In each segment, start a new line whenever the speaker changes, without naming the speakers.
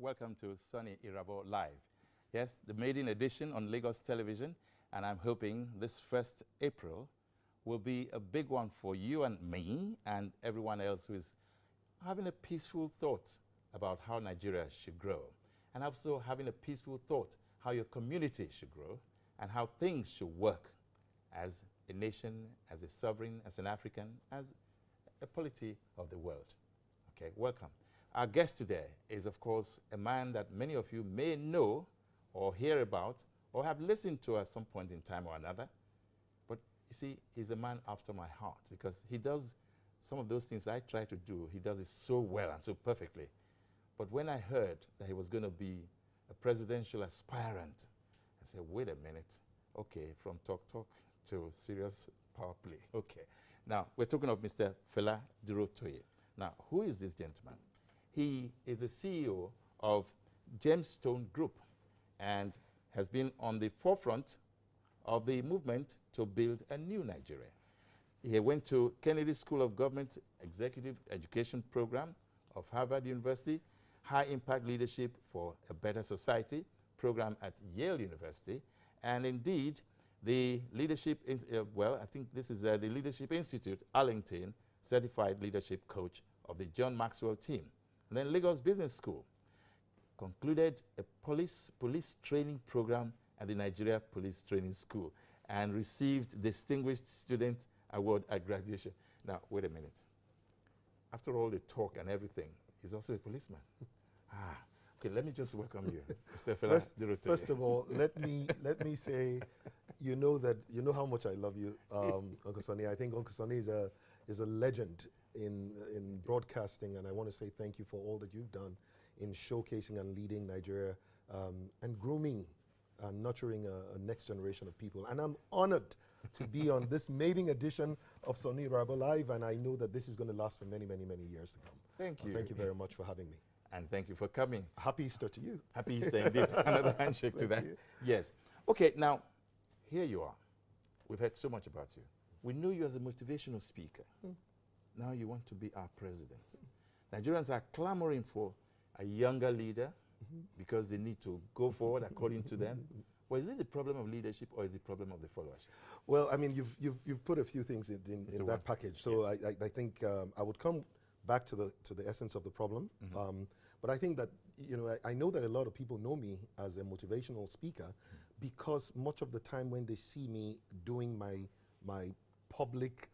welcome to Soni Irabor Live. Yes, the maiden edition on Lagos television, and I'm hoping this 1st April will be a big one for you and me and everyone else who is having a peaceful thought about how Nigeria should grow, and also having a peaceful thought how your community should grow and how things should work as a nation, as a sovereign, as an African, as a polity of the world. Okay, welcome. Our guest today is, of course, a man that many of you may know or hear about or have listened to at some point in time or another. But you see, he's a man after my heart because he does some of those things I try to do. He does it so well and so perfectly. But when I heard that he was going to be a presidential aspirant, I said, wait a minute. Okay, from talk to serious power play. Okay. Now, we're talking of Mr. Fela Durotoye. Now, who is this gentleman? He is the CEO of GEMSTONE Group and has been on the forefront of the movement to build a new Nigeria. He went to Kennedy School of Government Executive Education Program of Harvard University, High Impact Leadership for a Better Society program at Yale University, and indeed the Leadership, I think this is the Leadership Institute, Arlington, Certified Leadership Coach of the John Maxwell team. And then Lagos Business School, concluded a police training program at the Nigeria Police Training School and received Distinguished Student Award at graduation. Now, wait a minute. After all the talk and everything, he's also a policeman. Okay, let me just welcome you, Mr. Fela Durotoye.
First of all, let me say, you know how much I love you, Uncle Soni. I think Uncle Soni is a legend in broadcasting, and I want to say thank you for all that you've done in showcasing and leading Nigeria and grooming and nurturing a next generation of people. And I'm honored to be on this maiden edition of Soni Irabor Live, and I know that this is going to last for many, many, many years to come.
Thank you.
Thank you very much for having me.
And thank you for coming.
Happy Easter to you.
Happy Easter indeed. Another handshake to that.
You.
Yes. Okay, now, here you are. We've heard so much about you. We know you as a motivational speaker. Now you want to be our president. Nigerians are clamoring for a younger leader because they need to go forward according to them. Well, is it the problem of leadership or is it the problem of the followers?
Well, I mean, you've put a few things in that package. So yes. I think I would come back to the essence of the problem. But I think that, I know that a lot of people know me as a motivational speaker because much of the time when they see me doing my public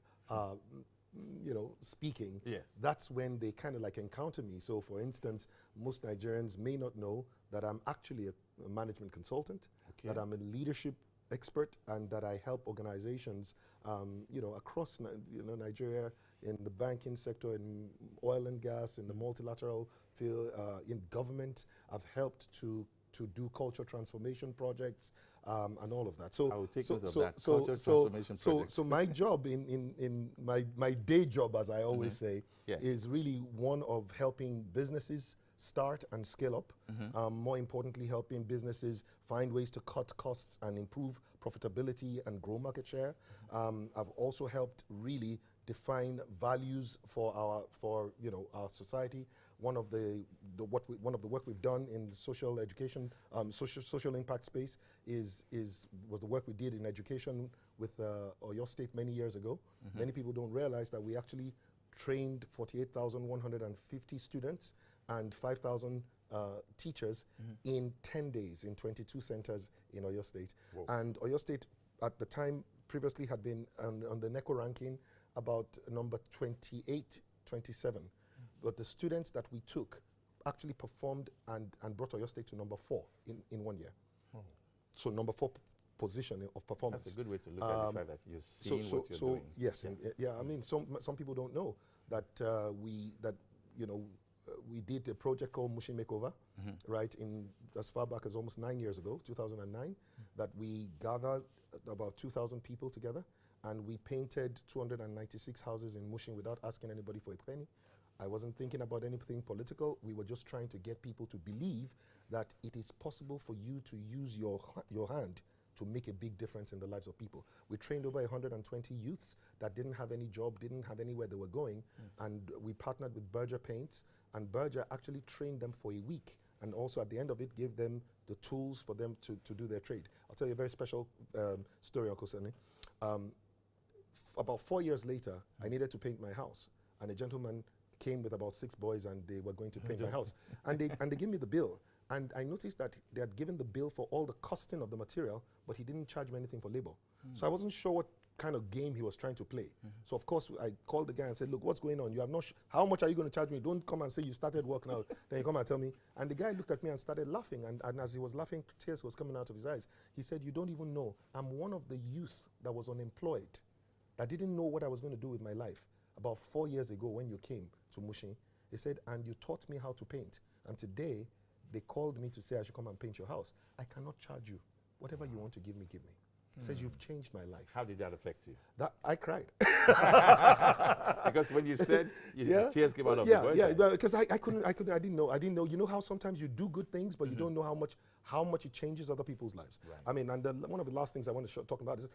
speaking, yes, that's when they kind of like encounter me. So for instance, most Nigerians may not know that I'm actually a management consultant, that I'm a leadership expert, and that I help organizations, across Nigeria, in the banking sector, in oil and gas, in the multilateral field, in government. I've helped to do culture transformation projects and all of that. So
I will take note of that. Culture transformation projects.
So my job in my day job, as I always say, is really one of helping businesses start and scale up. More importantly, helping businesses find ways to cut costs and improve profitability and grow market share. I've also helped really define values for our society. One of the work we've done in the social education, social impact space was the work we did in education with Oyo State many years ago. Many people don't realize that we actually trained 48,150 students and 5,000 teachers in 10 days in 22 centers in Oyo State. Whoa. And Oyo State at the time previously had been on the NECO ranking about number 28, 27. But the students that we took actually performed and brought Oyo State to number 4 in 1 year. Oh. So number 4 position of performance.
That's a good way to look at the fact that you're seeing what you're doing.
Yes, I mean, some people don't know that we did a project called Mushin Makeover, right, as far back as almost 9 years ago, 2009, that we gathered about 2,000 people together, and we painted 296 houses in Mushin without asking anybody for a penny. I wasn't thinking about anything political. We were just trying to get people to believe that it is possible for you to use your hand to make a big difference in the lives of people. We trained over 120 youths that didn't have any job, didn't have anywhere they were going, and we partnered with Berger Paints, and Berger actually trained them for a week and also at the end of it, give them the tools for them to do their trade. I'll tell you a very special story, Uncle Soni. About 4 years later, I needed to paint my house, and a gentleman came with about 6 boys, and they were going to paint my house. And they gave me the bill, and I noticed that they had given the bill for all the costing of the material, but he didn't charge me anything for labor. So I wasn't sure what kind of game he was trying to play. So of course I called the guy and said, look, what's going on? You have not, how much are you going to charge me? Don't come and say you started work now, then you come and tell me. And the guy looked at me and started laughing, and as he was laughing, tears was coming out of his eyes. He said, you don't even know, I'm one of the youth that was unemployed, that didn't know what I was going to do with my life. About 4 years ago when you came to Mushin, he said, and you taught me how to paint. And today, they called me to say I should come and paint your house. I cannot charge you. Whatever you want to give me, give me. He says, you've changed my life.
How did that affect you?
That I cried.
Because when you said, tears came out of the voice.
Yeah, because I didn't know. You know how sometimes you do good things, but you don't know how much it changes other people's lives.
Right.
I mean, and one of the last things I want to talk about is,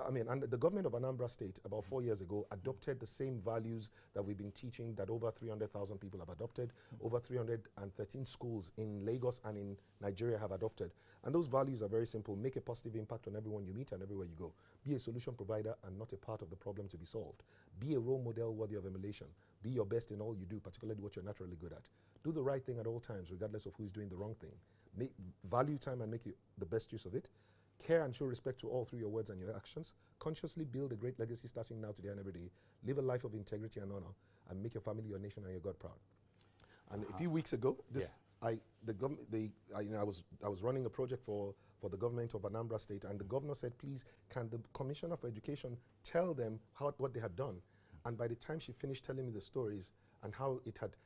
and the government of Anambra State about 4 years ago adopted the same values that we've been teaching, that over 300,000 people have adopted, over 313 schools in Lagos and in Nigeria have adopted. And those values are very simple. Make a positive impact on everyone you meet and everywhere you go. Be a solution provider and not a part of the problem to be solved. Be a role model worthy of emulation. Be your best in all you do, particularly what you're naturally good at. Do the right thing at all times, regardless of who's doing the wrong thing. Value time and make the best use of it. Care and show respect to all through your words and your actions. Consciously build a great legacy starting now, today, and every day. Live a life of integrity and honor, and make your family, your nation, and your God proud. And a few weeks ago, I was running a project for the government of Anambra State, and the governor said, please, can the Commissioner for Education tell them what they had done? And by the time she finished telling me the stories and how it had,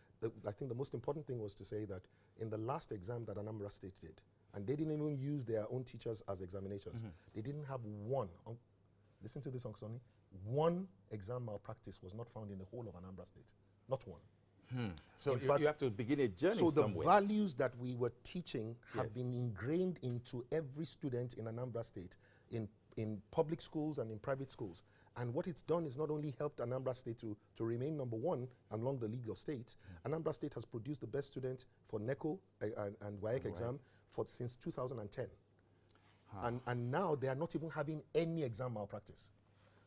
I think the most important thing was to say that in the last exam that Anambra State did, and they didn't even use their own teachers as examinators, they didn't have one, listen to this, Uncle Soni, one exam malpractice was not found in the whole of Anambra State, not one.
So you have to begin a journey somewhere.
So the values that we were teaching have been ingrained into every student in Anambra State, in public schools and in private schools. And what it's done is not only helped Anambra State to remain #1 along the League of States, Anambra State has produced the best students for NECO and WAEC exam since 2010. And now they are not even having any exam malpractice.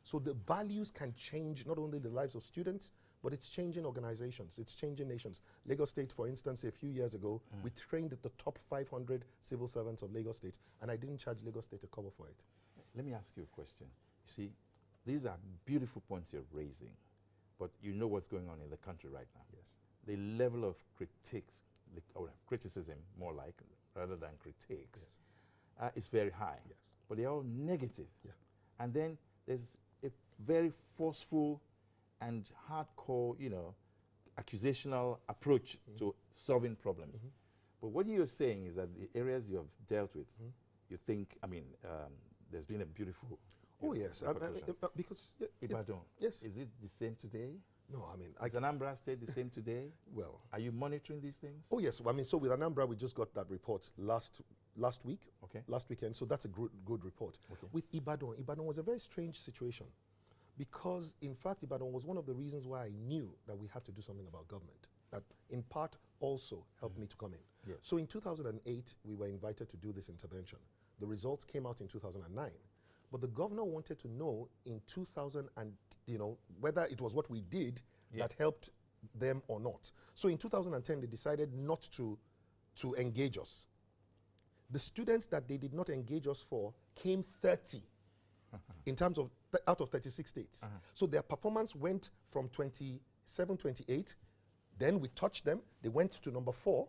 So the values can change not only the lives of students, but it's changing organizations, it's changing nations. Lagos State, for instance, a few years ago, we trained the top 500 civil servants of Lagos State, and I didn't charge Lagos State a cover for it.
Let me ask you a question. You see, these are beautiful points you're raising, but you know what's going on in the country right now.
Yes.
The level of criticism, more like, rather than critiques, is very high.
Yes.
But they're all negative.
Yeah.
And then there's a very forceful and hardcore, accusational approach to solving problems. But what you're saying is that the areas you have dealt with, you think, there's been a beautiful...
Oh, yes. Because...
Ibadan.
Yes.
Is it the same today?
No,
Is Anambra State the same today?
Well...
Are you monitoring these things?
Oh, yes. So with Anambra, we just got that report last week, last weekend. So that's a good report. Okay. With Ibadan was a very strange situation. Because, in fact, Ibadan was one of the reasons why I knew that we had to do something about government. That, in part, also helped me to come in.
Yes.
So in 2008, we were invited to do this intervention. The results came out in 2009. But the governor wanted to know in 2000 and, whether it was what we did that helped them or not. So in 2010, they decided not to engage us. The students that they did not engage us for came 30 in terms of out of 36 states. So their performance went from 27, 28. Then we touched them. They went to number 4.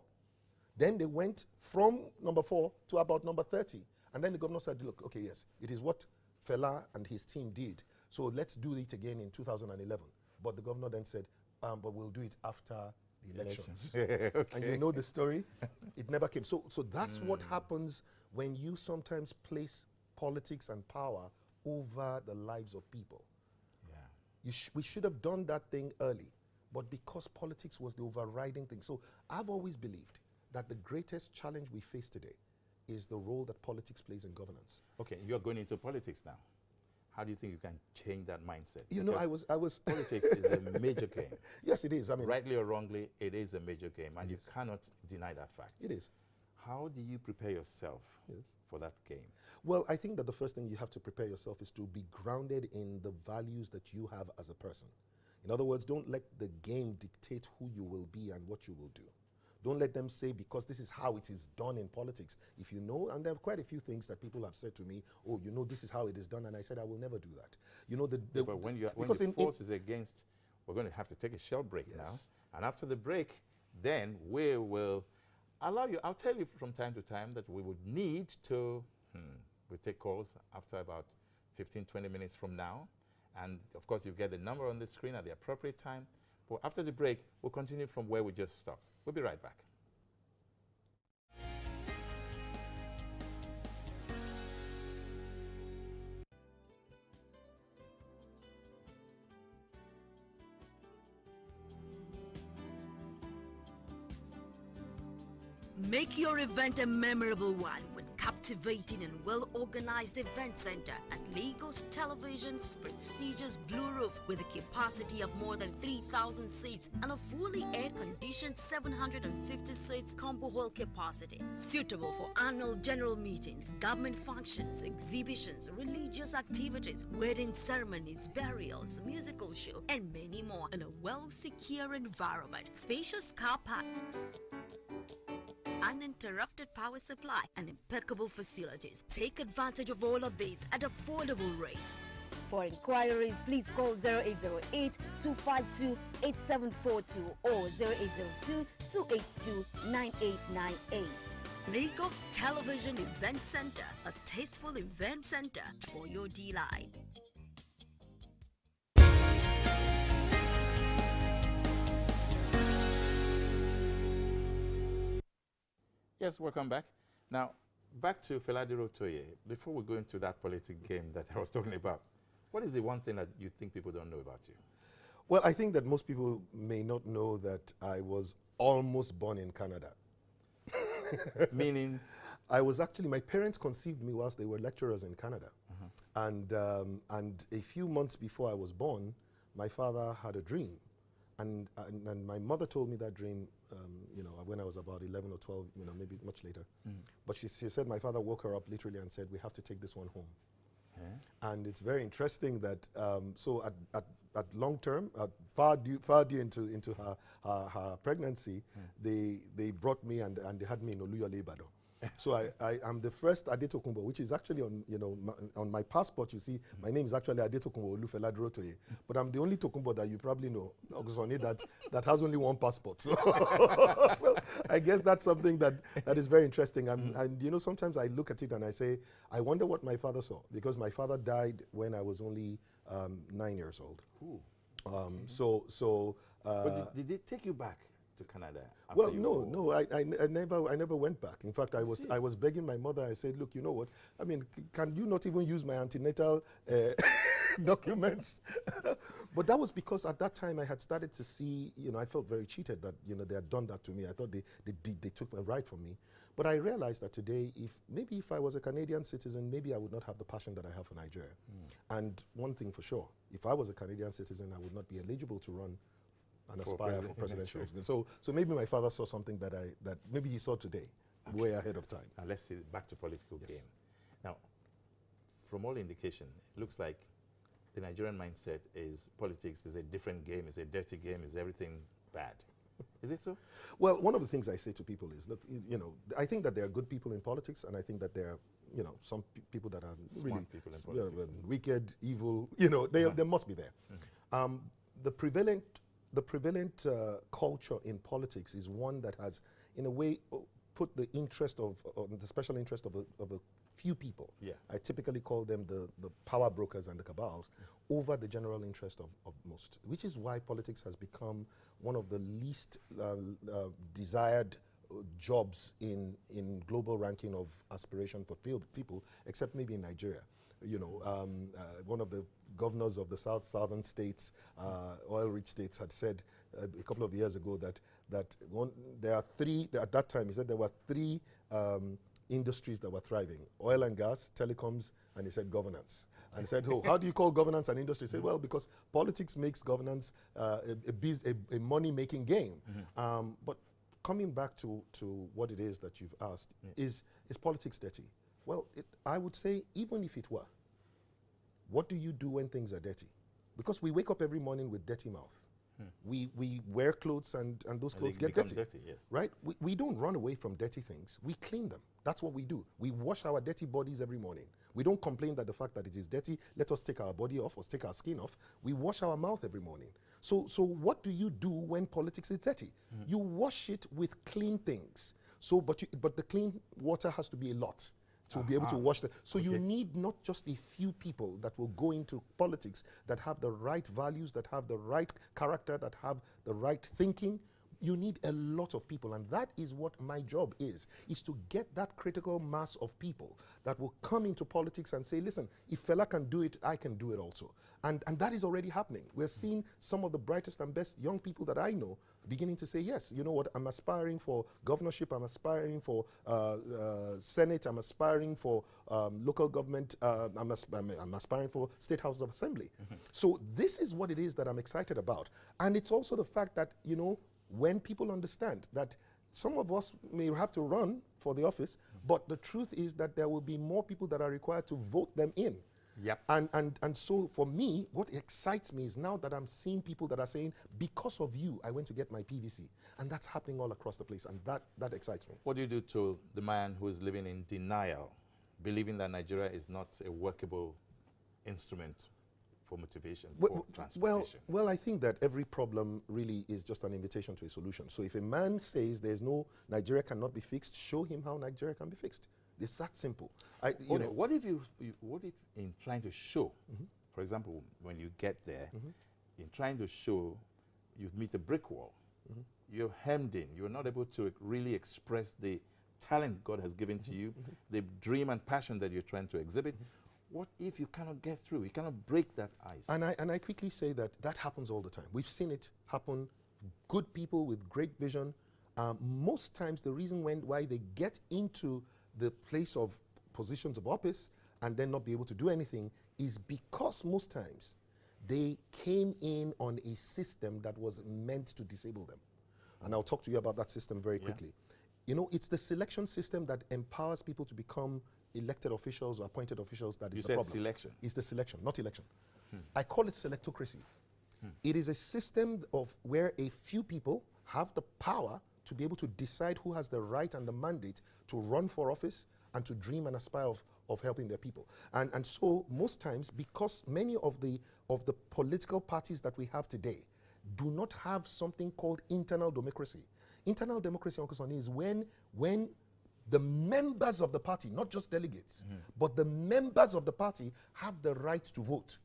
Then they went from number 4 to about number 30. And then the governor said, look, okay, yes, it is what Fela and his team did. So let's do it again in 2011. But the governor then said, but we'll do it after the elections.
Okay.
And you know the story? It never came. So that's what happens when you sometimes place politics and power over the lives of people. Yeah. We should have done that thing early, but because politics was the overriding thing. So I've always believed that the greatest challenge we face today is the role that politics plays in governance.
Okay, you're going into politics now. how do you think you can change that mindset?
You know, I was
politics is a major game.
Yes, it is. I mean,
rightly or wrongly, it is a major game, and you cannot deny that fact.
It is.
How do you prepare yourself for that game?
Well, I think that the first thing you have to prepare yourself is to be grounded in the values that you have as a person. In other words, don't let the game dictate who you will be and what you will do. Don't let them say, because this is how it is done in politics. If you know, and there are quite a few things that people have said to me, oh, you know, this is how it is done, and I said, I will never do that. You know,
but when the force is against, we're going to have to take a short break now. And after the break, then we will allow you, I'll tell you from time to time that we would need to, we'll take calls after about 15, 20 minutes from now. And of course, you get the number on the screen at the appropriate time. But after the break, we'll continue from where we just stopped. We'll be right back.
Make your event a memorable one with captivating and well-organized event center at Lagos Television's prestigious Blue Roof, with a capacity of more than 3,000 seats and a fully air-conditioned 750 seats combo hall capacity, suitable for annual general meetings, government functions, exhibitions, religious activities, wedding ceremonies, burials, musical show, and many more in a well-secure environment. Spacious car park, uninterrupted power supply, and impeccable facilities. Take advantage of all of these at affordable rates.
For inquiries, please call 0808-252-8742 or 0802-282-9898.
Lagos Television Event Center, a tasteful event center for your delight.
Yes, welcome back. Now, back to Fela Durotoye. Before we go into that political game that I was talking about, what is the one thing that you think people don't know about you?
Well, I think that most people may not know that I was almost born in Canada.
Meaning?
I was actually, my parents conceived me whilst they were lecturers in Canada. And a few months before I was born, my father had a dream. And my mother told me that dream, you know, when I was about 11 or 12, you know, maybe much later. But she said my father woke her up literally and said, we have to take this one home. And it's very interesting that, so at long term, far due into her pregnancy, they brought me and they had me in Oluyole, Ibadan. So I am the first Adetokunbo, which is actually on, you know, on my passport. You see, my name is actually Adetokunbo Fela Durotoye, but I'm the only Tokunbo that you probably know, Soni, that has only one passport. So, so I guess that's something that is very interesting. And you know, sometimes I look at it and I say, I wonder what my father saw, because my father died when I was only 9 years old.
But did they take you back to Canada?
Well, no, I never went back. In fact, I was begging my mother. I said, look, you know what? I mean, can you not even use my antenatal documents? But that was because at that time I had started to see, you know, I felt very cheated that, you know, they had done that to me. I thought they took my right from me. But I realized that today, if I was a Canadian citizen, maybe I would not have the passion that I have for Nigeria. And one thing for sure, if I was a Canadian citizen, I would not be eligible to run and aspire for presidential. So maybe my father saw something that maybe he saw today, way ahead of time.
Now let's see, back to political game. Now, from all indication, it looks like the Nigerian mindset is politics is a different game, it's a dirty game, is everything bad. Is it so?
Well, one of the things I say to people is, look, you know, I think that there are good people in politics, and I think that there are, you know, some people that are really wicked, evil. You know, they must be there. The prevalent culture in politics is one that has, in a way, put the interest of the special interest of a few people. I typically call them the power brokers and the cabals over the general interest of most, which is why politics has become one of the least desired jobs in global ranking of aspiration for people, except maybe in Nigeria. You know, one of the governors of the southern states, oil-rich states, had said a couple of years ago that there are three. At that time, he said there were three industries that were thriving: oil and gas, telecoms, and he said governance. And he said, oh, how do you call governance an industry? He said, well, because politics makes governance a money-making game. But coming back to what it is that you've asked, is politics dirty? Well, I would say even if it were, what do you do when things are dirty? Because we wake up every morning with dirty mouth. We wear clothes and those clothes get dirty.
Yes.
Right? We don't run away from dirty things. We clean them. That's what we do. We wash our dirty bodies every morning. We don't complain that the fact that it is dirty, let us take our body off or take our skin off. We wash our mouth every morning. So what do you do when politics is dirty? You wash it with clean things. But the clean water has to be a lot to be able to wash the. So you need not just a few people that will go into politics that have the right values, that have the right character, that have the right thinking. You need a lot of people, and that is what my job is to get that critical mass of people that will come into politics and say, listen, if Fela can do it, I can do it also. And that is already happening. We're seeing some of the brightest and best young people that I know beginning to say, yes, you know what, I'm aspiring for governorship, I'm aspiring for Senate, I'm aspiring for local government, I'm aspiring for State House of Assembly. So this is what it is that I'm excited about. And it's also the fact that, you know, when people understand that some of us may have to run for the office, but the truth is that there will be more people that are required to vote them in.
Yep.
And so for me, what excites me is now that I'm seeing people that are saying, because of you, I went to get my PVC. And that's happening all across the place, and that excites me.
What do you do to the man who is living in denial, believing that Nigeria is not a workable instrument for motivation, for transportation?
Well, I think that every problem really is just an invitation to a solution. So if a man says there's no, Nigeria cannot be fixed, show him how Nigeria can be fixed. It's that simple. You know,
what if in trying to show, for example, when you get there, in trying to show, you meet a brick wall, you're hemmed in, you're not able to really express the talent God has given to you, the dream and passion that you're trying to exhibit. What if you cannot get through? You cannot break that ice?
And I quickly say that happens all the time. We've seen it happen. Good people with great vision. Most times the reason why they get into the place of positions of office and then not be able to do anything is because most times they came in on a system that was meant to disable them. And I'll talk to you about that system very quickly. You know, it's the selection system that empowers people to become elected officials or appointed officials that is the problem.
Selection.
It's the selection, not election. I call it selectocracy. It is a system of where a few people have the power to be able to decide who has the right and the mandate to run for office and to dream and aspire of helping their people. And so most times, because many of the political parties that we have today do not have something called internal democracy. Internal democracy, Uncle Soni, is when the members of the party, not just delegates, but the members of the party have the right to vote.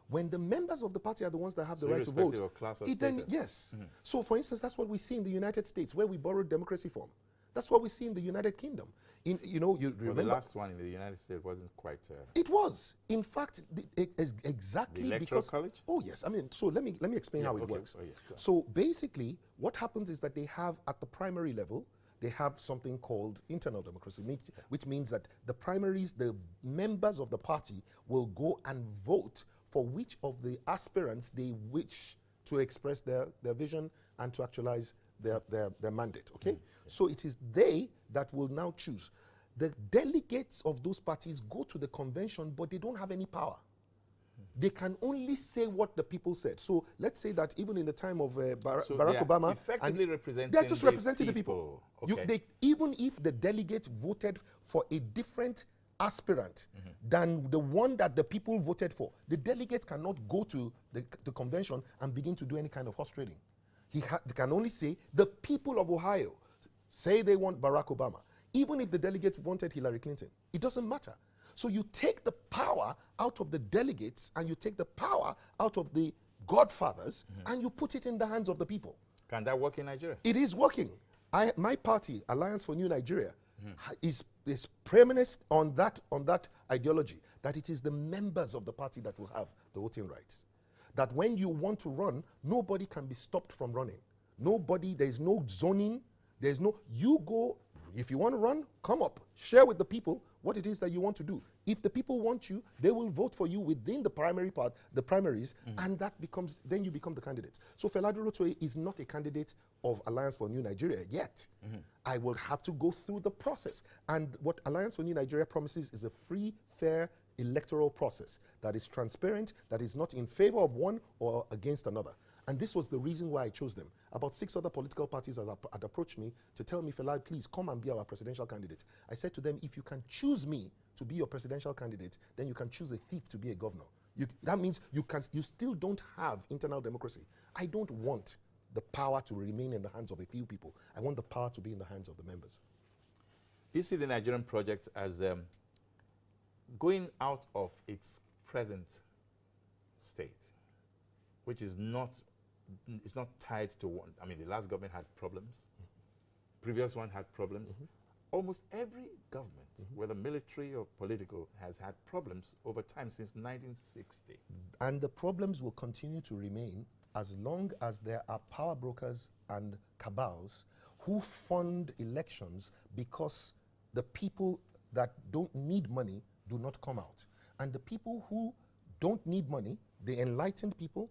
When the members of the party are the ones that have the right to vote,
of class or
then yes. So for instance, that's what we see in the United States, where we borrowed democracy from. That's what we see in the United Kingdom. You remember
the last one in the United States wasn't quite.
It was, in fact, exactly
the
because.
College?
Oh yes, I mean, so let me explain how it works.
Oh, yeah,
so basically, what happens is that they have at the primary level, they have something called internal democracy, which means that the primaries, the members of the party will go and vote for which of the aspirants they wish to express their vision and to actualize their mandate, okay? So it is they that will now choose. The delegates of those parties go to the convention, but they don't have any power. They can only say what the people said. So let's say that even in the time of Barack Obama,
effectively representing
they're just representing the people.
Okay.
Even if the delegates voted for a different aspirant than the one that the people voted for, the delegate cannot go to the convention and begin to do any kind of horse trading. They can only say the people of Ohio say they want Barack Obama, even if the delegates wanted Hillary Clinton. It doesn't matter. So you take the power out of the delegates and you take the power out of the godfathers and you put it in the hands of the people.
Can that work in Nigeria?
It is working. My party, Alliance for New Nigeria, is preeminent on that ideology, that it is the members of the party that will have the voting rights. That when you want to run, nobody can be stopped from running. Nobody, there is no zoning, There's no, you go, if you want to run, come up, share with the people what it is that you want to do. If the people want you, they will vote for you within the primaries, and that becomes, then you become the candidate. So Fela Durotoye is not a candidate of Alliance for New Nigeria yet. I will have to go through the process. And what Alliance for New Nigeria promises is a free, fair electoral process that is transparent, that is not in favor of one or against another. And this was the reason why I chose them. About 6 other political parties had approached me to tell me, Fela, please come and be our presidential candidate. I said to them, if you can choose me to be your presidential candidate, then you can choose a thief to be a governor. That means you still don't have internal democracy. I don't want the power to remain in the hands of a few people. I want the power to be in the hands of the members.
You see the Nigerian project as going out of its present state, which is not, it's not tied to one. I mean, the last government had problems. Previous one had problems. Almost every government, whether military or political, has had problems over time since 1960.
And the problems will continue to remain as long as there are power brokers and cabals who fund elections because the people that don't need money do not come out. And the people who don't need money, the enlightened people,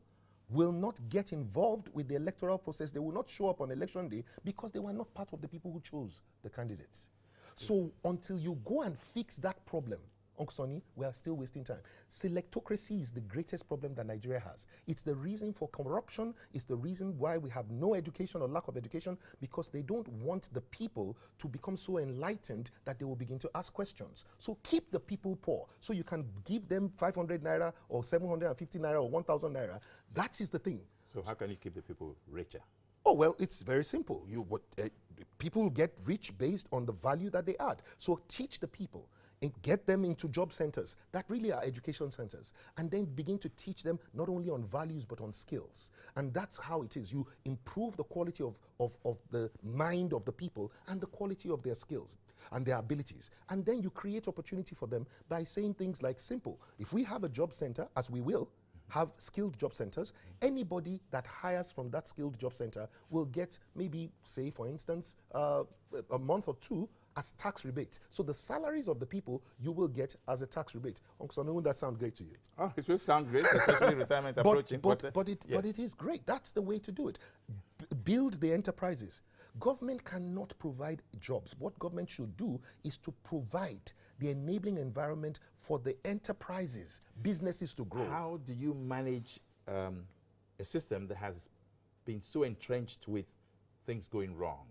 will not get involved with the electoral process. They will not show up on election day because they were not part of the people who chose the candidates. So until you go and fix that problem, Uncle Soni, we are still wasting time. Selectocracy is the greatest problem that Nigeria has. It's the reason for corruption. It's the reason why we have no education or lack of education, because they don't want the people to become so enlightened that they will begin to ask questions. So keep the people poor. So you can give them 500 naira or 750 naira or 1,000 naira. That is the thing.
So how can you keep the people richer?
Oh, well, it's very simple. People get rich based on the value that they add. So teach the people. And get them into job centers that really are education centers, and then begin to teach them not only on values but on skills. And that's how it is. You improve the quality of the mind of the people and the quality of their skills and their abilities. And then you create opportunity for them by saying things like simple. If we have a job center, as we will, have skilled job centers, anybody that hires from that skilled job center will get maybe, say, for instance, a month or 2 as tax rebates. So the salaries of the people you will get as a tax rebate. Uncle Soni, wouldn't that sound great to you?
Oh, it will sound great, especially retirement approaching.
But it is great. That's the way to do it. Build the enterprises. Government cannot provide jobs. What government should do is to provide the enabling environment for the enterprises, businesses to grow.
How do you manage a system that has been so entrenched with things going wrong?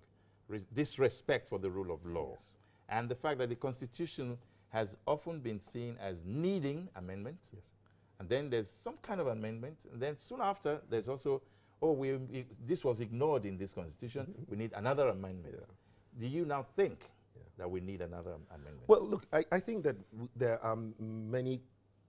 Disrespect for the rule of law, yes, and the fact that the Constitution has often been seen as needing amendment, yes, and then there's some kind of amendment, and then soon after there's also, oh, this was ignored in this Constitution, we need another amendment. Yeah. Do you now think that we need another amendment?
Well, look, I think that there are many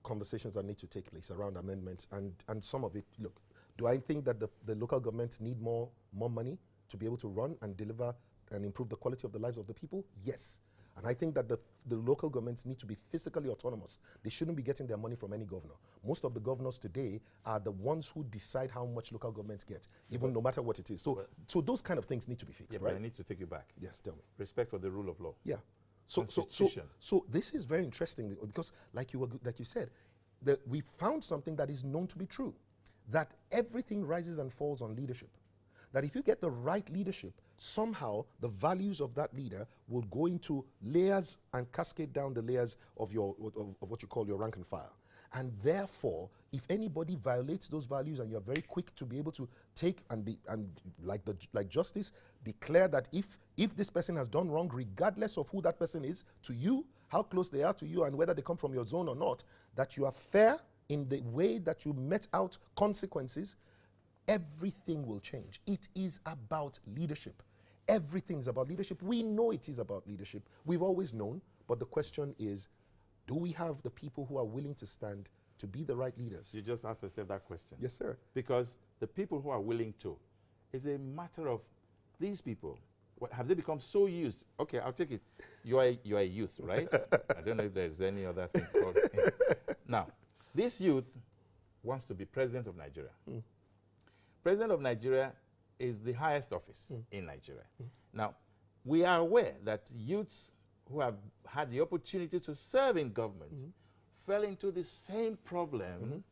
conversations that need to take place around amendments, and some of it, look, do I think that the local governments need more money to be able to run and deliver and improve the quality of the lives of the people? Yes. And I think that the local governments need to be fiscally autonomous. They shouldn't be getting their money from any governor. Most of the governors today are the ones who decide how much local governments get, even no matter what it is. So those kind of things need to be fixed, right?
But I need to take you back.
Yes, tell me.
Respect for the rule of law.
Yeah. So this is very interesting because, like you said, we found something that is known to be true, that everything rises and falls on leadership. That if you get the right leadership, somehow the values of that leader will go into layers and cascade down the layers of what you call your rank and file. And therefore, if anybody violates those values and you're very quick to be able to take and like justice, declare that if this person has done wrong, regardless of who that person is to you, how close they are to you, and whether they come from your zone or not, that you are fair in the way that you met out consequences, everything will change. It is about leadership. Everything is about leadership. We know it is about leadership. We've always known, but the question is, do we have the people who are willing to stand to be the right leaders? You
just asked yourself that question.
Yes, sir.
Because the people who are willing to, is a matter of these people. Have they become so used? Okay, I'll take it. You are a youth, right? I don't know if there's any other thing called. Now, this youth wants to be president of Nigeria. President of Nigeria is the highest office in Nigeria. Now, we are aware that youths who have had the opportunity to serve in government fell into the same problem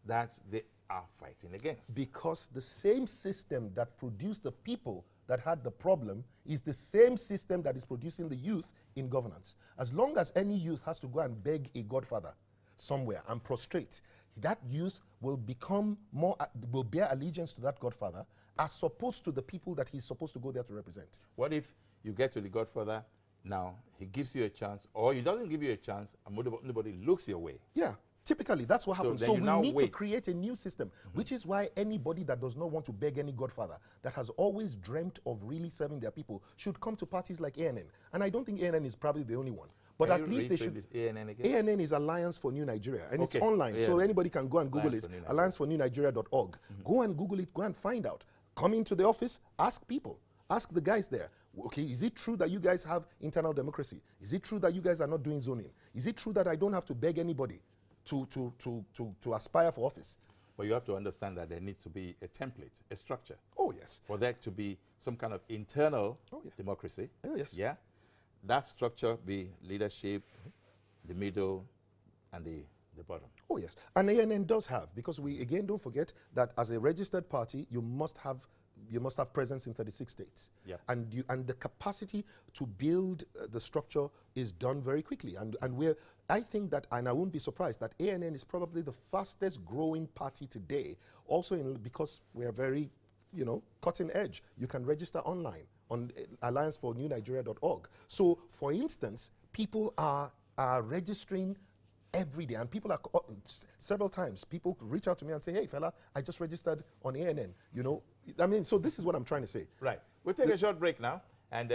that they are fighting against.
Because the same system that produced the people that had the problem is the same system that is producing the youth in governance. As long as any youth has to go and beg a godfather somewhere and prostrate, that youth will become more, will bear allegiance to that godfather as opposed to the people that he's supposed to go there to represent.
What if you get to the godfather, now he gives you a chance, or he doesn't give you a chance, and nobody looks your way?
Yeah. Typically, that's what happens. So we need to create a new system, which is why anybody that does not want to beg any godfather, that has always dreamt of really serving their people, should come to parties like ANN. And I don't think ANN is probably the only one. But at least they should.
This ANN again?
ANN is Alliance for New Nigeria, and it's online, so anybody can go and Google it. AllianceForNewNigeria.org. Go and Google it. Go and find out. Come into the office. Ask people. Ask the guys there. Okay, is it true that you guys have internal democracy? Is it true that you guys are not doing zoning? Is it true that I don't have to beg anybody to aspire for office?
But you have to understand that there needs to be a template, a structure.
Oh, yes.
For there to be some kind of internal democracy.
Oh, yes.
Yeah. That structure be leadership, the middle, and the bottom.
Oh, yes. And ANN does have, because we, again, don't forget that as a registered party, you must have presence in 36 states.
Yep.
And the capacity to build the structure is done very quickly. And I think that, and I wouldn't be surprised, that ANN is probably the fastest growing party today, also because we are very, cutting edge. You can register online on AllianceForNewNigeria.org. So, for instance, people are registering every day, and people are several times people reach out to me and say, "Hey, fella, I just registered on ANN." So this is what I'm trying to say.
Right. We'll take a short break now, and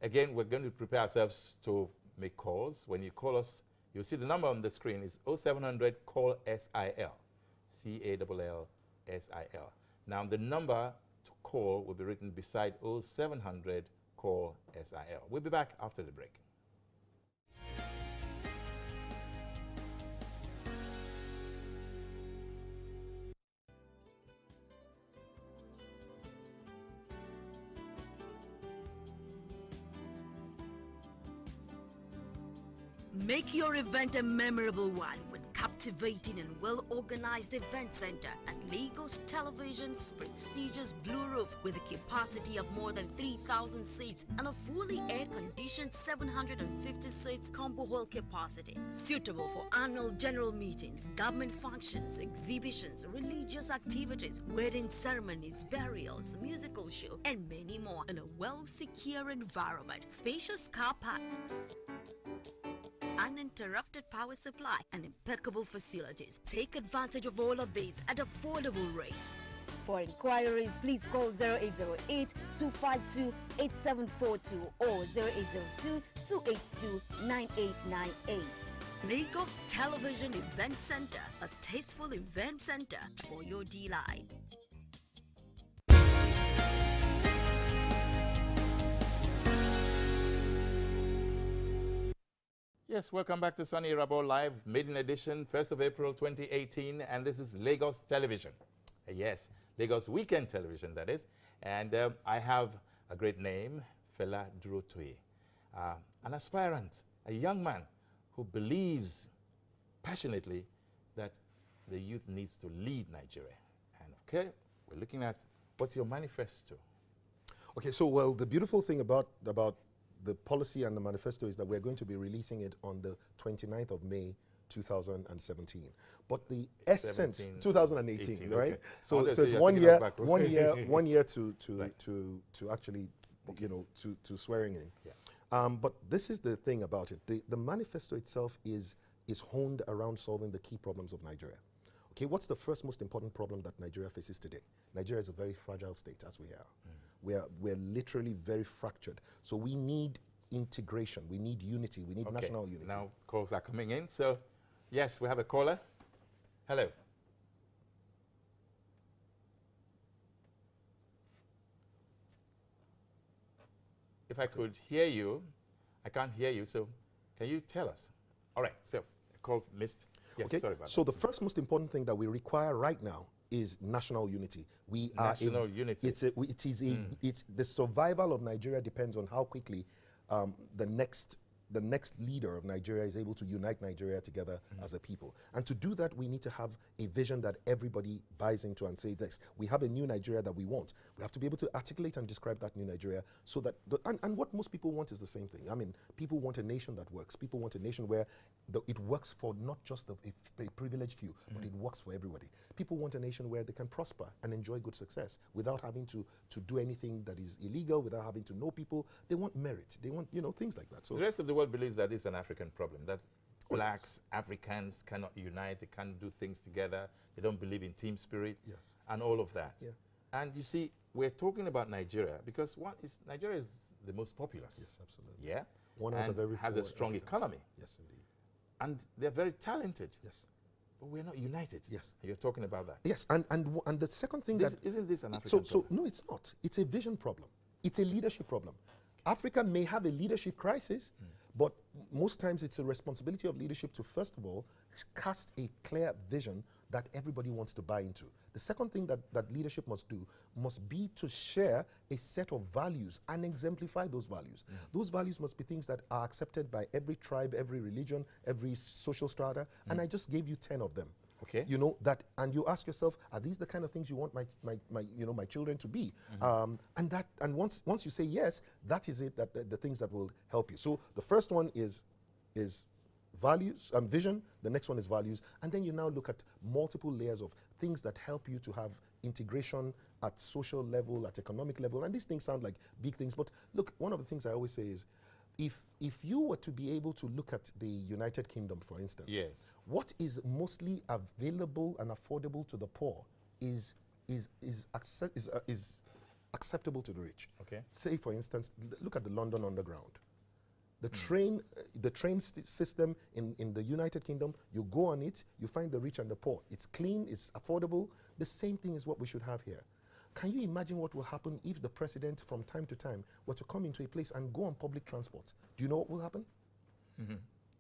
again, we're going to prepare ourselves to make calls. When you call us, you'll see the number on the screen is 0700 call SIL, CALL SIL. Now, the number to call will be written beside 0700 call SIL. We'll be back after the break.
Make your event a memorable one with captivating and well-organized event center at Lagos Television's prestigious Blue Roof with a capacity of more than 3,000 seats and a fully air-conditioned 750 seats combo hall capacity. Suitable for annual general meetings, government functions, exhibitions, religious activities, wedding ceremonies, burials, musical show, and many more in a well-secure environment. Spacious car park, uninterrupted power supply, and impeccable facilities. Take advantage of all of these at affordable rates.
For inquiries, please call 0808-252-8742 or 0802-282-9898.
Lagos Television Event Center, a tasteful event center for your delight.
Yes, welcome back to Soni Irabor Live, maiden edition, 1st of April 2018, and this is Lagos Television. Yes, Lagos Weekend Television, that is. And I have a great name, Fela Durotoye, an aspirant, a young man who believes passionately that the youth needs to lead Nigeria. And okay, we're looking at what's your manifesto?
Okay, so well, the beautiful thing about the policy and the manifesto is that we're going to be releasing it on the 29th of May 2017. But the essence, 2018, right?
Okay.
So it's 1 year, 1 year to actually, to swearing in.
Yeah.
But this is the thing about it. The manifesto itself is honed around solving the key problems of Nigeria. Okay, what's the first most important problem that Nigeria faces today? Nigeria is a very fragile state, as we are. We're literally very fractured. So we need integration, we need unity, we need national unity.
Now calls are coming in. So yes, we have a caller. Hello. If I could hear you, I can't hear you, so can you tell us? All right, so a call missed. Yes,
Okay,
sorry about
so the first most important thing that we require right now is national unity. We
National unity.
It's the survival of Nigeria depends on how quickly the next leader of Nigeria is able to unite Nigeria together as a people. And to do that, we need to have a vision that everybody buys into and say this. We have a new Nigeria that we want. We have to be able to articulate and describe that new Nigeria so that, and what most people want is the same thing. I mean, people want a nation that works. People want a nation where it works for not just a privileged few, but it works for everybody. People want a nation where they can prosper and enjoy good success without having to do anything that is illegal, without having to know people. They want merit. They want, things like that. So
the rest of the world believes that it's an African problem, that blacks, Africans cannot unite, they can't do things together, they don't believe in team spirit, and all of that. Yeah. And you see, we're talking about Nigeria because Nigeria is the most populous.
Yes, absolutely.
Yeah.
One out of every
has a strong economy.
Yes, indeed.
And they're very talented.
Yes.
But we're not united.
Yes.
And you're talking about that.
Yes, and the second thing
isn't this an African problem?
No, it's not. It's a vision problem. It's a leadership problem. Africa may have a leadership crisis, but most times it's a responsibility of leadership to, first of all, cast a clear vision that everybody wants to buy into. The second thing that leadership must do must be to share a set of values and exemplify those values. Those values must be things that are accepted by every tribe, every religion, every social strata, and I just gave you 10 of them.
Okay.
And you ask yourself, are these the kind of things you want my children to be? And once you say yes, that is it. The things that will help you. So the first one is values and vision. The next one is values, and then you now look at multiple layers of things that help you to have integration at social level, at economic level. And these things sound like big things, but look, one of the things I always say is, if you were to be able to look at the United Kingdom, for instance, what is mostly available and affordable to the poor is acceptable to the rich.
Okay.
Say, for instance, look at the London Underground. The train system in the United Kingdom, you go on it, you find the rich and the poor. It's clean, it's affordable. The same thing is what we should have here. Can you imagine what will happen if the president from time to time were to come into a place and go on public transport? Do you know what will happen?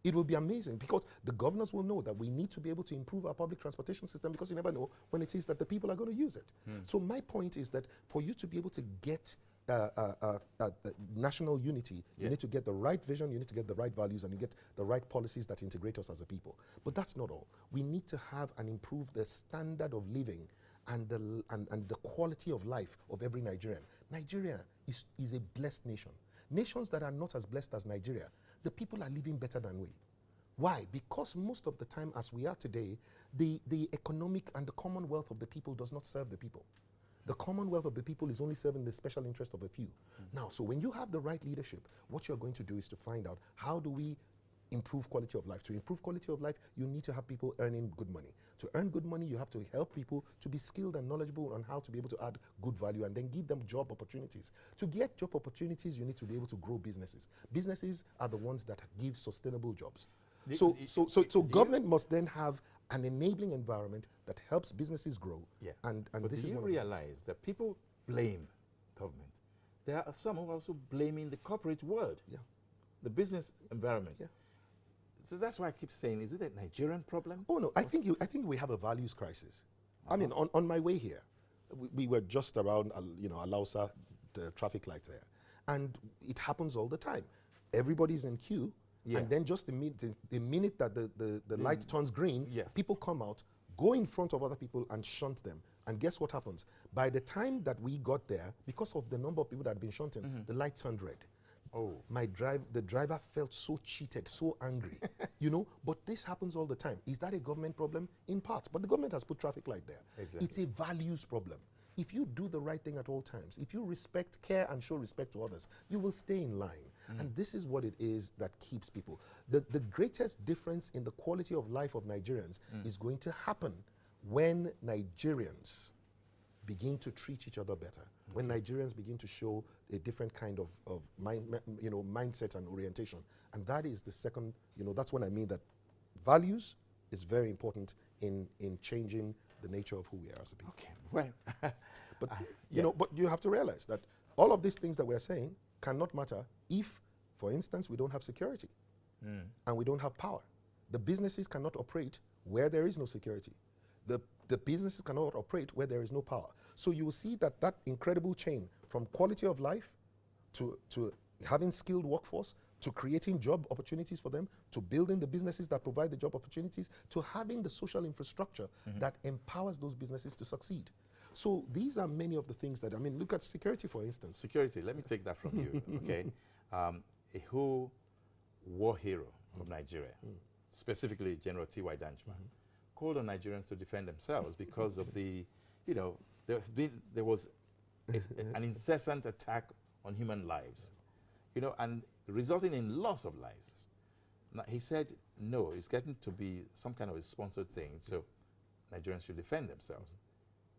It will be amazing because the governors will know that we need to be able to improve our public transportation system because you never know when it is that the people are going to use it. So my point is that for you to be able to get national unity, you need to get the right vision, you need to get the right values, and you get the right policies that integrate us as a people. But that's not all. We need to have and improve the standard of living and the quality of life of every Nigerian. Nigeria is a blessed nation. Nations that are not as blessed as Nigeria, the people are living better than we. Why? Because most of the time, as we are today, the economic and the commonwealth of the people does not serve the people. The commonwealth of the people is only serving the special interest of a few. Now, so when you have the right leadership, what you're going to do is to find out how do we improve quality of life. To improve quality of life, you need to have people earning good money. To earn good money, you have to help people to be skilled and knowledgeable on how to be able to add good value and then give them job opportunities. To get job opportunities, you need to be able to grow businesses. Businesses are the ones that give sustainable jobs. So government must then have an enabling environment that helps businesses grow.
Yeah.
And
but
this
do
is
you realize that people blame government? There are some who are also blaming the corporate world, the business environment. Yeah. So that's why I keep saying, is it a Nigerian problem?
Oh no, I think we have a values crisis. I mean, on my way here, we were just around, Alausa, the traffic light there, and it happens all the time. Everybody's in queue, and then just the minute that the light turns green, people come out, go in front of other people and shunt them. And guess what happens? By the time that we got there, because of the number of people that had been shunting, the light turned red. Oh, the driver felt so cheated, so angry, but this happens all the time. Is that a government problem? In part, but the government has put traffic light there. Exactly. It's a values problem. If you do the right thing at all times, if you respect, care, and show respect to others, you will stay in line. And this is what it is that keeps people. The greatest difference in the quality of life of Nigerians is going to happen when Nigerians begin to treat each other better. When Nigerians begin to show a different kind of mindset and orientation. And that is the second, that's when I mean that values is very important in changing the nature of who we are as a people.
Okay, well.
But, but you have to realize that all of these things that we're saying cannot matter if, for instance, we don't have security and we don't have power. The businesses cannot operate where there is no security. The businesses cannot operate where there is no power. So you will see that that incredible chain from quality of life to having skilled workforce, to creating job opportunities for them, to building the businesses that provide the job opportunities, to having the social infrastructure that empowers those businesses to succeed. So these are many of the things that, I mean, look at security, for instance.
Security, let me take that from you, okay? A whole war hero of Nigeria, specifically General T.Y. Danjuma, called on Nigerians to defend themselves because of the, you know, there was an incessant attack on human lives, you know, and resulting in loss of lives. Now, he said, no, it's getting to be some kind of a sponsored thing, so Nigerians should defend themselves.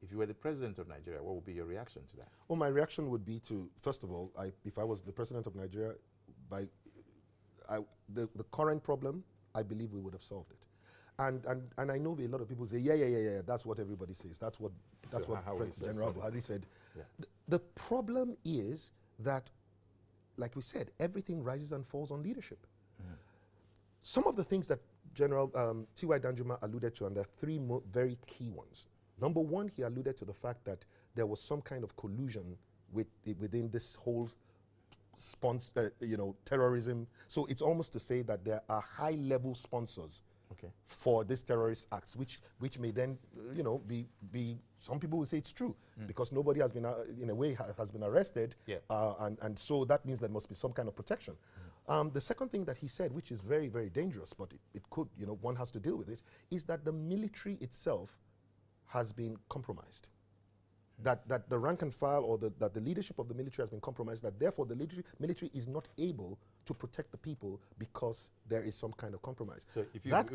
If you were the president of Nigeria, what would be your reaction to that? Well,
my reaction would be to, first of all, if I was the president of Nigeria, the current problem, I believe we would have solved it. And I know a lot of people say, yeah, that's what everybody says. That's what General Buhari said. Yeah. The problem is that, like we said, everything rises and falls on leadership. Some of the things that General T.Y. Danjuma alluded to, and there are three very key ones. Number one, he alluded to the fact that there was some kind of collusion within this whole terrorism. So it's almost to say that there are high-level sponsors for these terrorist acts, which may then, be some people will say it's true because nobody has been, in a way, has been arrested, and so that means there must be some kind of protection. The second thing that he said, which is very, very dangerous, but it could, one has to deal with it, is that the military itself has been compromised. That the rank and file, or that the leadership of the military has been compromised, that therefore the military is not able to protect the people because there is some kind of compromise.
So if you got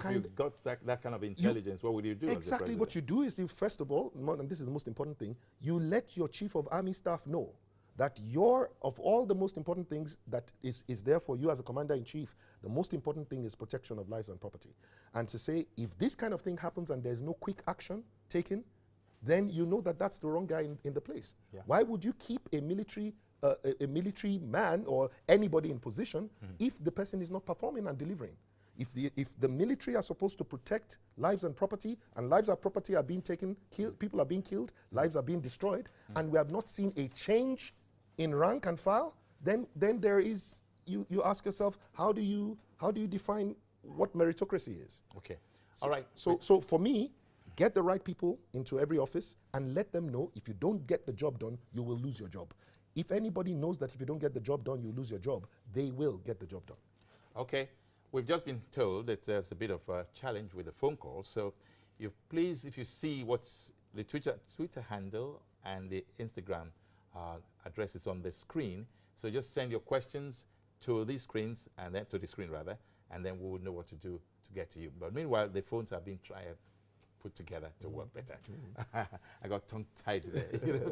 that kind of intelligence, what would you do?
Exactly what you do is, first of all, and this is the most important thing, you let your chief of army staff know that of all the most important things that is there for you as a commander-in-chief, the most important thing is protection of lives and property. And to say, if this kind of thing happens and there's no quick action taken, then you know that that's the wrong guy in the place. Yeah. Why would you keep a military man or anybody in position if the person is not performing and delivering? If the military are supposed to protect lives and property, and lives and property are being taken, people are being killed, lives are being destroyed, and we have not seen a change in rank and file, then there is, you ask yourself, how do you define what meritocracy is?
Okay. All right.
So for me, get the right people into every office and let them know if you don't get the job done, you will lose your job. If anybody knows that if you don't get the job done, you lose your job, they will get the job done.
Okay. We've just been told that there's a bit of a challenge with the phone call. So please, if you see what's the Twitter handle and the Instagram address is on the screen, so just send your questions to these screens, and then to the screen rather, and then we will know what to do to get to you. But meanwhile, the phones are being put together to work better. I got tongue-tied there.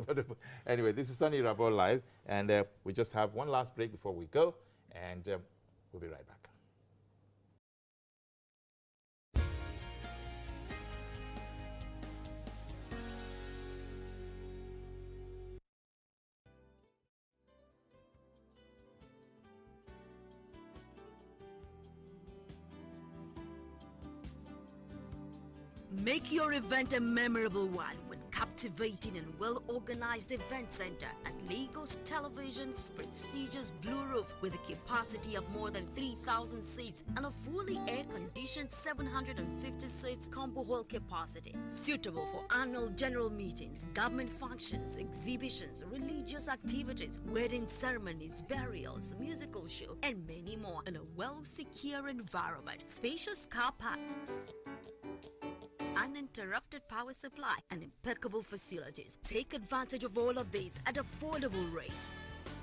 But anyway, this is Soni Irabor Live, and we just have one last break before we go, and we'll be right back.
Make your event a memorable one with captivating and well-organized event center at Lagos Television's prestigious Blue Roof, with a capacity of more than 3,000 seats and a fully air-conditioned 750 seats combo hall capacity, suitable for annual general meetings, government functions, exhibitions, religious activities, wedding ceremonies, burials, musical show, and many more in a well-secure environment. Spacious car park, uninterrupted power supply, and impeccable facilities. Take advantage of all of these at affordable rates.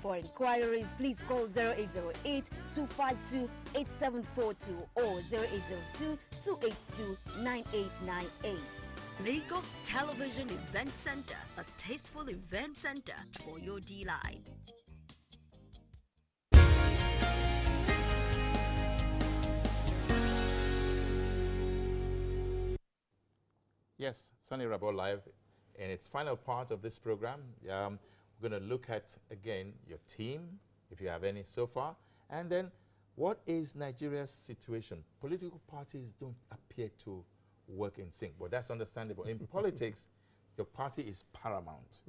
For inquiries, please call 0808-252-8742 or 0802-282-9898.
Lagos Television Event Center, a tasteful event center for your delight.
Yes, Soni Irabor Live, in its final part of this program, we're going to look at, again, your team, if you have any so far, and then What is Nigeria's situation? Political parties don't appear to work in sync, but that's understandable. In politics, your party is paramount.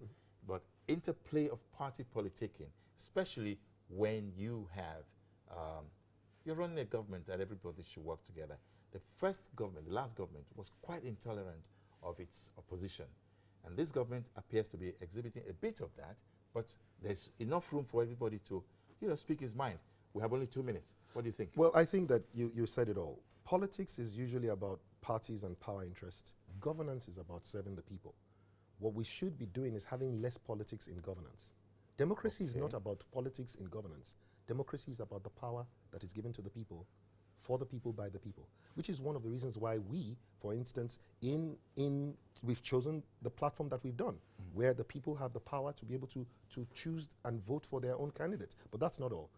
But interplay of party politicking, especially when you have, you're running a government that everybody should work together. The first government, the last government, was quite intolerant of its opposition. And this government appears to be exhibiting a bit of that, but there's enough room for everybody to, speak his mind. We have only 2 minutes. What do you think?
Well, I think that you said it all. Politics is usually about parties and power interests. Governance is about serving the people. What we should be doing is having less politics in governance. Democracy is not about politics in governance. Democracy is about the power that is given to the people, for the people, by the people, which is one of the reasons why we, for instance, we've chosen the platform that we've done, where the people have the power to be able to choose and vote for their own candidates. But that's not all.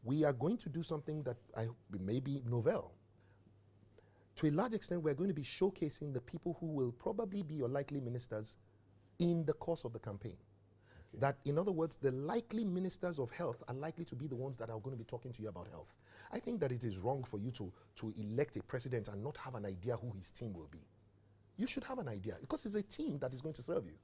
We are going to do something that may be novel. To a large extent, we're going to be showcasing the people who will probably be your likely ministers in the course of the campaign. Okay. That, in other words, the likely ministers of health are likely to be the ones that are going to be talking to you about health. I think that it is wrong for you to elect a president and not have an idea who his team will be. You should have an idea, because it's a team that is going to serve you.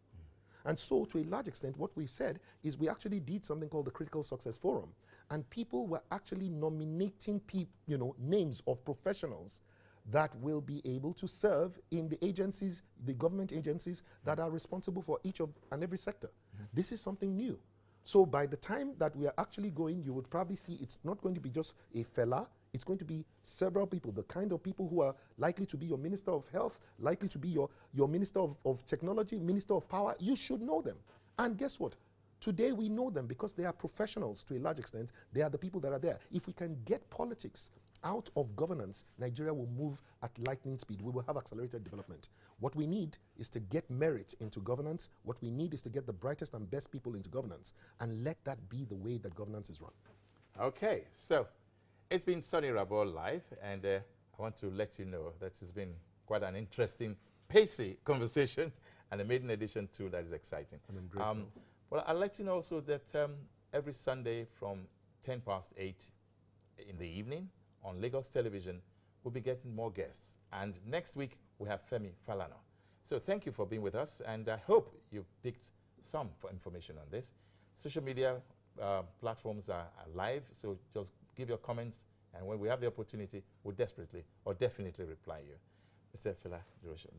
And so, to a large extent, what we've said is we actually did something called the Critical Success Forum, and people were actually nominating names of professionals that will be able to serve in the agencies, the government agencies that are responsible for each of and every sector. This is something new. So by the time that we are actually going, you would probably see it's not going to be just a fella, it's going to be several people, the kind of people who are likely to be your Minister of Health, likely to be your Minister of Technology, Minister of Power. You should know them. And guess what? Today we know them because they are professionals to a large extent. They are the people that are there. If we can get politics out of governance, Nigeria will move at lightning speed. We will have accelerated development. What we need is to get merit into governance. What we need is to get the brightest and best people into governance, and let that be the way that governance is run.
Okay, so it's been Soni Irabor live, and I want to let you know that it's been quite an interesting, pacey conversation, and a maiden edition too that is exciting.
And I'm grateful.
Well, I'd like to know also that every Sunday from 8:10 in the evening, on Lagos Television, we'll be getting more guests. And next week, we have Femi Falana. So thank you for being with us, and I hope you picked some information on this. Social media platforms are live, so just give your comments, and when we have the opportunity, we'll definitely reply you. Mr. Fela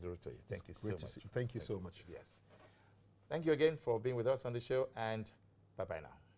Durotoye, thank you so much.
Thank you so much.
Yes. Thank you again for being with us on the show, and bye-bye now.